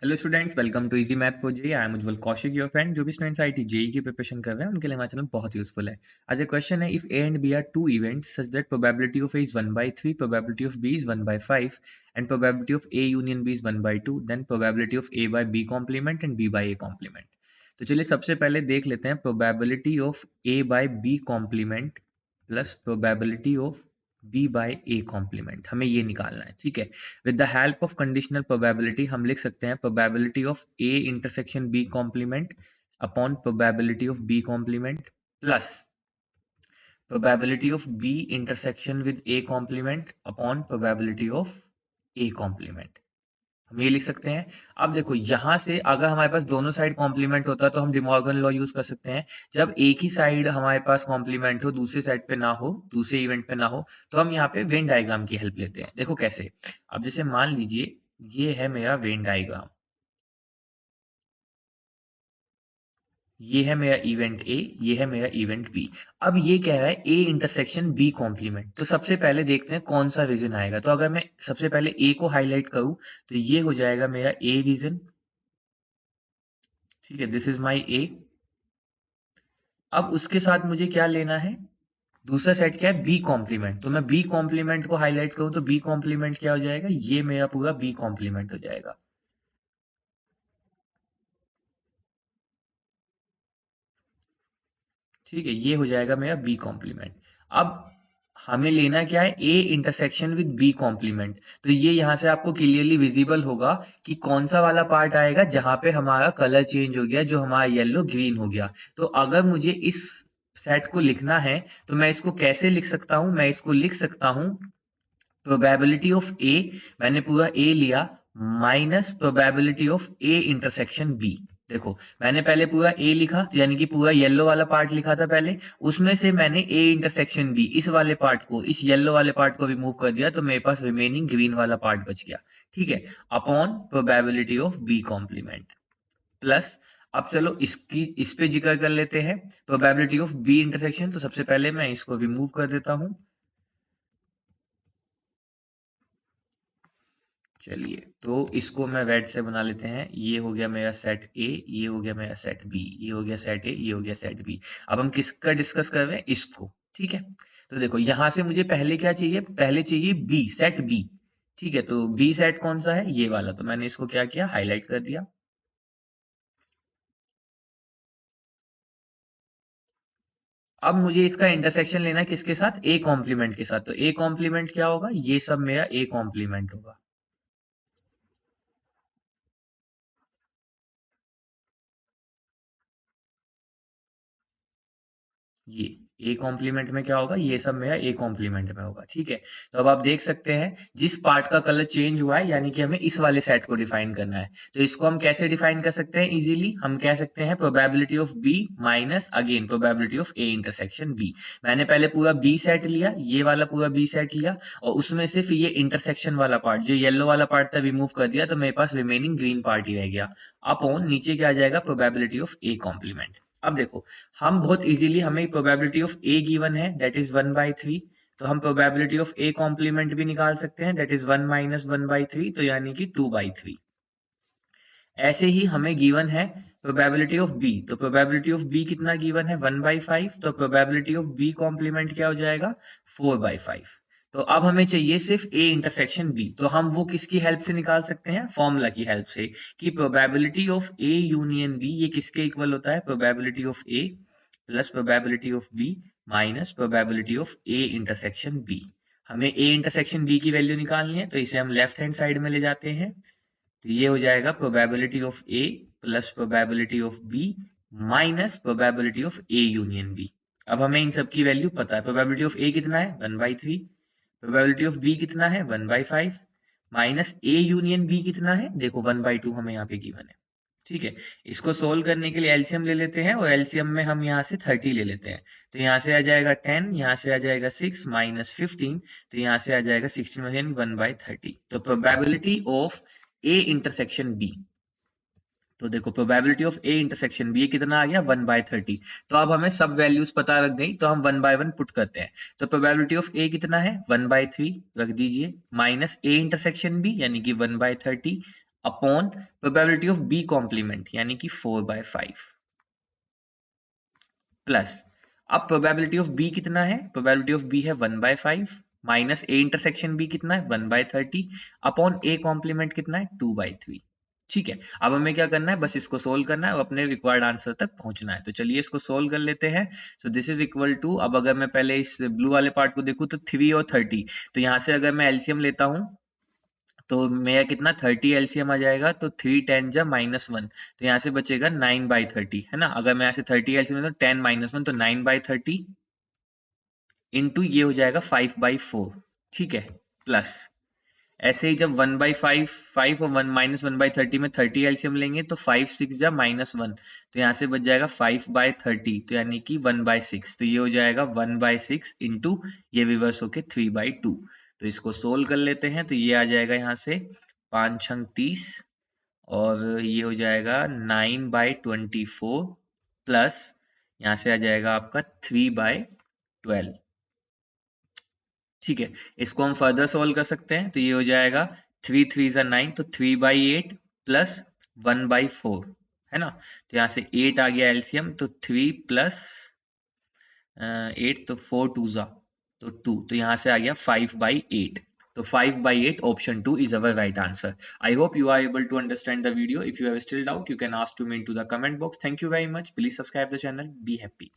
Hello students, welcome to easy math for JEE. I am Ujjwal Kaushik, your friend. जो भी students IIT JEE की preparation कर रहे हैं उनके लिए हमारा चैनल बहुत यूजफुल है। आज एक क्वेश्चन है, if A and B are two events such that probability of A is 1/3, probability of B is 1/5 and probability of A union B is 1/2, then probability of A by B complement and B by A complement. तो चलिए सबसे पहले देख लेते हैं probability of A by B complement plus probability of B by A complement, हमें ये निकालना है। ठीक है, with the help of conditional probability हम लिख सकते हैं probability of A intersection B complement upon probability of B complement plus probability of B intersection with A complement upon probability of A complement. हम ये लिख सकते हैं। अब देखो यहां से अगर हमारे पास दोनों साइड कॉम्प्लीमेंट होता तो हम डिमॉर्गन लॉ यूज कर सकते हैं। जब एक ही साइड हमारे पास कॉम्प्लीमेंट हो, दूसरे साइड पे ना हो, दूसरे इवेंट पे ना हो, तो हम यहाँ पे वेन डायग्राम की हेल्प लेते हैं। देखो कैसे। अब जैसे मान लीजिए ये है मेरा वेन डायग्राम, ये है मेरा इवेंट ए, ये है मेरा इवेंट बी। अब ये कह रहा है ए इंटरसेक्शन बी कॉम्प्लीमेंट। तो सबसे पहले देखते हैं कौन सा रीजन आएगा। तो अगर मैं सबसे पहले ए को हाईलाइट करूं तो ये हो जाएगा मेरा ए रीजन। ठीक है, दिस इज माई ए। अब उसके साथ मुझे क्या लेना है, दूसरा सेट क्या है, बी कॉम्प्लीमेंट। तो मैं बी कॉम्प्लीमेंट को हाईलाइट करूं तो बी कॉम्प्लीमेंट क्या हो जाएगा, ये मेरा पूरा बी कॉम्प्लीमेंट हो जाएगा। ठीक है, ये हो जाएगा मेरा बी कॉम्प्लीमेंट। अब हमें लेना क्या है, A intersection with B complement. तो ये यहां से आपको क्लियरली विजिबल होगा कि कौन सा वाला पार्ट आएगा जहां पे हमारा कलर चेंज हो गया, जो हमारा येलो ग्रीन हो गया। तो अगर मुझे इस सेट को लिखना है तो मैं इसको कैसे लिख सकता हूं, मैं इसको लिख सकता हूं प्रोबेबिलिटी ऑफ ए, मैंने पूरा ए लिया, minus probability of A intersection B. देखो मैंने पहले पूरा ए लिखा, तो यानी कि पूरा येलो वाला पार्ट लिखा था पहले, उसमें से मैंने ए इंटरसेक्शन बी इस वाले पार्ट को, इस येलो वाले पार्ट को रिमूव कर दिया, तो मेरे पास रिमेनिंग ग्रीन वाला पार्ट बच गया। ठीक है, upon probability of B complement plus, अब चलो इसकी इस पे जिक्र कर लेते हैं प्रोबेबिलिटी ऑफ बी इंटरसेक्शन। तो सबसे पहले मैं इसको रिमूव कर देता हूं। चलिए तो इसको मैं रेड से बना लेते हैं। ये हो गया मेरा सेट ए, ये हो गया मेरा सेट बी, ये हो गया सेट ए, ये हो गया सेट बी। अब हम किसका डिस्कस कर रहे हैं, इसको। ठीक है, तो देखो यहां से मुझे पहले क्या चाहिए, पहले चाहिए बी, सेट बी। ठीक है, तो बी सेट कौन सा है, ये वाला। तो मैंने इसको क्या किया, हाईलाइट कर दिया। अब मुझे इसका इंटरसेक्शन लेना है किसके साथ, ए कॉम्प्लीमेंट के साथ। तो ए कॉम्प्लीमेंट क्या होगा, ये सब मेरा ए कॉम्प्लीमेंट होगा। ये ए कॉम्प्लीमेंट में क्या होगा, ये सब मेरा ए कॉम्प्लीमेंट में होगा। ठीक है, तो अब आप देख सकते हैं जिस पार्ट का कलर चेंज हुआ है, यानी कि हमें इस वाले सेट को डिफाइन करना है। तो इसको हम कैसे डिफाइन कर सकते हैं, इजीली हम कह सकते हैं probability of B minus again probability of A intersection B. मैंने पहले पूरा बी सेट लिया, ये वाला पूरा बी सेट लिया, और उसमें सिर्फ ये इंटरसेक्शन वाला पार्ट, जो येलो वाला पार्ट था, रिमूव कर दिया, तो मेरे पास रिमेनिंग ग्रीन पार्ट ही रह गया। अपॉन नीचे क्या आ जाएगा, प्रोबेबिलिटी ऑफ ए कॉम्प्लीमेंट। अब देखो हम बहुत इजीली, हमें प्रोबेबिलिटी ऑफ ए गिवन है, दैट इज 1/3। तो हम प्रोबेबिलिटी ऑफ ए कॉम्प्लीमेंट भी निकाल सकते हैं, दैट इज 1 माइनस 1/3, तो यानी कि 2/3। ऐसे ही हमें गिवन है प्रोबेबिलिटी ऑफ बी। तो प्रोबेबिलिटी ऑफ बी कितना गिवन है, 1/5। तो प्रोबेबिलिटी ऑफ बी कॉम्प्लीमेंट क्या हो जाएगा, 4/5। तो अब हमें चाहिए सिर्फ ए इंटरसेक्शन बी। तो हम वो किसकी हेल्प से निकाल सकते हैं, फॉर्मूला की हेल्प से, कि probability of A union B ये किसके इक्वल होता है, probability of A plus probability of B minus probability of A intersection B. हमें ए इंटरसेक्शन बी की वैल्यू निकालनी है, तो इसे हम लेफ्ट हैंड साइड में ले जाते हैं। तो ये हो जाएगा probability of A plus probability of B minus probability of A union B. अब हमें इन सब की वैल्यू पता है। प्रोबेबिलिटी ऑफ ए कितना है, 1/3। प्रोबेबिलिटी ऑफ बी कितना है, 1/5 माइनस ए यूनियन बी कितना है, देखो 1/2 हमें यहाँ पे गिवन है। ठीक है, इसको सोल्व करने के लिए एलसीएम ले लेते हैं, और एलसीएम में हम यहाँ से 30 ले लेते हैं। तो यहाँ से आ जाएगा 10, यहाँ से आ जाएगा 6 माइनस 15, तो यहाँ से आ जाएगा 16 यानी 1/30। तो probability of A intersection B, तो देखो probability of A intersection B कितना आ गया, 1/30। तो अब हमें सब वैल्यूज पता लग गई, तो हम 1 बाय 1 पुट करते हैं। तो प्रोबेबिलिटी ऑफ ए कितना है, 1/3 रख दीजिए, माइनस ए इंटरसेक्शन बी यानी कि 1/30 upon probability of B complement यानी कि 4/5 प्लस, अब प्रोबेबिलिटी ऑफ बी कितना है, प्रोबेबिलिटी ऑफ बी है 1/5 माइनस ए इंटरसेक्शन बी कितना है 1/30 अपॉन ए कॉम्प्लीमेंट कितना है 2/3। ठीक है, अब हमें क्या करना है, बस इसको सोल्व करना है और अपने रिक्वायर्ड आंसर तक पहुंचना है। तो चलिए इसको सोल्व कर लेते हैं। So this is equal to, अब अगर मैं पहले इस ब्लू वाले पार्ट को देखूं तो 3 और 30, तो यहां से अगर मैं एलसीएम लेता हूं तो मेरा कितना 30 एलसीएम आ जाएगा, तो 3 10 जा -1, तो यहाँ से बचेगा 9/30 है ना। अगर मैं यहाँ से 30 एलसीएम लेता हूँ 10 -1 तो 9/30 इंटू ये हो जाएगा 5/4। ठीक है, प्लस ऐसे ही जब 1/5 5 और 1 -1/30 में 30 एलसीएम लेंगे तो 5 6 जा -1, तो यहाँ से बच जाएगा 5/30, तो यानी कि 1/6, तो ये हो जाएगा 1/6 इंटू ये रिवर्स होके 3/2। तो इसको सोल्व कर लेते हैं, तो ये आ जाएगा यहाँ से 5 छंग 30 और ये हो जाएगा 9/24 प्लस यहाँ से आ जाएगा आपका 3/12। ठीक है, इसको हम फर्दर सोल्व कर सकते हैं, तो ये हो जाएगा 3 3 जा 9, तो 3/8 प्लस 1/4 है ना। तो यहाँ से 8 आ गया एलसीएम, तो 3 प्लस 8, तो 4 2 जा तो 2, तो यहाँ से आ गया 5/8। तो 5/8 option 2 is our right answer. I hope you are able to understand the video. If you have still doubt, you can ask to me into the comment box. Thank you very much. Please subscribe the channel. Be happy.